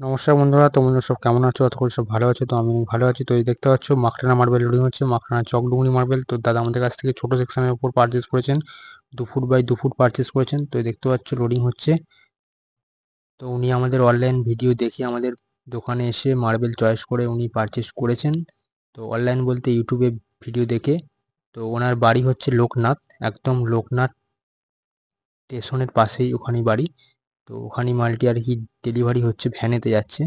নমস্কার বন্ধুরা, তোমরা সব কেমন আছো? আশা করি সব ভালো আছো। তো আমি ভালো আছি। তো এই দেখতে পাচ্ছ মাখরানা মার্বেল লোডিং হচ্ছে, মাখরানা চকডুঙরি মার্বেল। তো দাদা আমাদের কাছ থেকে ছোট সেকশনের উপর পারচেস করেছেন, 2 ফুট বাই 2 ফুট পারচেস করেছেন। তো এই দেখতে পাচ্ছ লোডিং হচ্ছে। তো উনি আমাদের অনলাইন ভিডিও দেখে আমাদের দোকানে এসে মার্বেল চয়েস করে উনি পারচেস করেছেন। তো অনলাইন বলতে ইউটিউবে ভিডিও দেখে। তো ওনার বাড়ি হচ্ছে লোকনাথ, একদম লোকনাথ স্টেশনের পাশেই ওখানেই বাড়ি। তো ওখানেই মালটি আর কি ডেলিভারি হচ্ছে, ভ্যানেতে যাচ্ছে।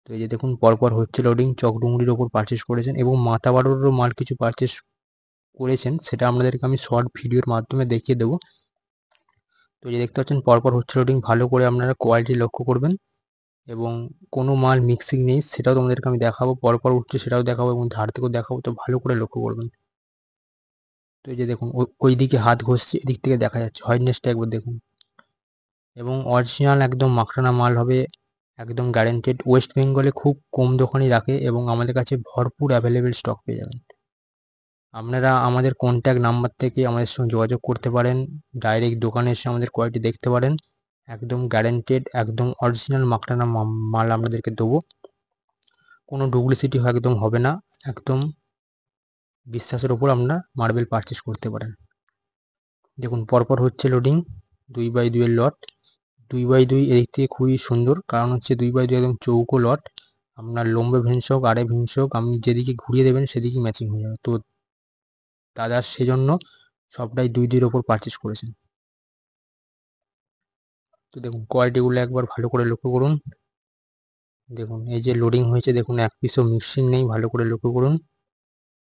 তো এই যে দেখুন পরপর হচ্ছে লোডিং, চকডুঙরির ওপর পারচেস করেছেন এবং মাথাবাড়ুরও মাল কিছু পারচেস করেছেন, সেটা আপনাদেরকে আমি শর্ট ভিডিওর মাধ্যমে দেখিয়ে দেবো। তো এই যে দেখতে পাচ্ছেন পরপর হচ্ছে লোডিং, ভালো করে আপনারা কোয়ালিটি লক্ষ্য করবেন এবং কোনো মাল মিক্সিং নেই সেটাও তোমাদেরকে আমি দেখাবো, পরপর উঠছে সেটাও দেখাবো এবং ধার থেকেও দেখাবো। তো ভালো করে লক্ষ্য করবেন। তো এই যে দেখুন ওই দিকে হাত ঘষছে, এদিক থেকে দেখা যাচ্ছে, হোয়াইটনেসটা একবার দেখুন এবং অরিজিনাল একদম মাখরানা মাল হবে, একদম গ্যারেন্টেড। ওয়েস্ট বেঙ্গলে খুব কম দোকানই রাখে এবং আমাদের কাছে ভরপুর অ্যাভেলেবেল স্টক পেয়ে যাবেন। আপনারা আমাদের কন্ট্যাক্ট নাম্বার থেকে আমাদের সঙ্গে যোগাযোগ করতে পারেন, ডাইরেক্ট দোকানে এসে আমাদের কোয়ালিটি দেখতে পারেন। একদম গ্যারেন্টেড, একদম অরিজিনাল মাখরানা মাল আপনাদেরকে দেবো, কোনো ডুপ্লিসিটি একদম হবে না। একদম বিশ্বাসের ওপর আপনারা মার্বেল পারচেস করতে পারেন। দেখুন পরপর হচ্ছে লোডিং, 2x2 এর লট। 2x2 এদিক থেকে খুবই সুন্দর, কারণ হচ্ছে 2x2 একদম চৌকো লট। আপনার লম্বে ভেঞ্চ হোক আড়ে ভেঞ্চ হোক, আপনি যেদিকে ঘুরিয়ে দেবেন সেদিকে ম্যাচিং হয়ে যাবে। তো দাদা সেজন্য সবটাই 2x2 ওপর পারচেস করেছেন। তো দেখুন কোয়ালিটিগুলো একবার ভালো করে লক্ষ্য করুন। দেখুন এই যে লোডিং হয়েছে, দেখুন এক পিসও মিক্সিং নেই, ভালো করে লক্ষ্য করুন।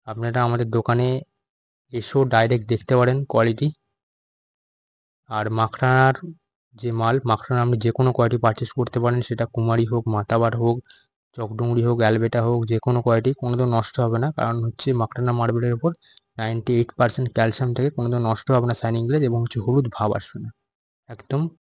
আপনারা আমাদের দোকানে এসেও ডাইরেক্ট দেখতে পারেন কোয়ালিটি। আর মাখরানার যে মাল, মাখরানা আপনি যে কোনো কোয়ালিটি পারচেস করতে পারেন, সেটা কুমারী হোক, মাতাবার হোক, চকডুঙরি হোক, অ্যালবেটা হোক, যে কোনো কোয়ালিটি কোনোদিন নষ্ট হবে না। কারণ হচ্ছে মাখরানা মার্বেলের উপর 98% ক্যালসিয়াম থেকে, কোনোদিন নষ্ট হবে না শাইনিং গ্লেজ এবং হচ্ছে হলুদ ভাব আসবে না। একদম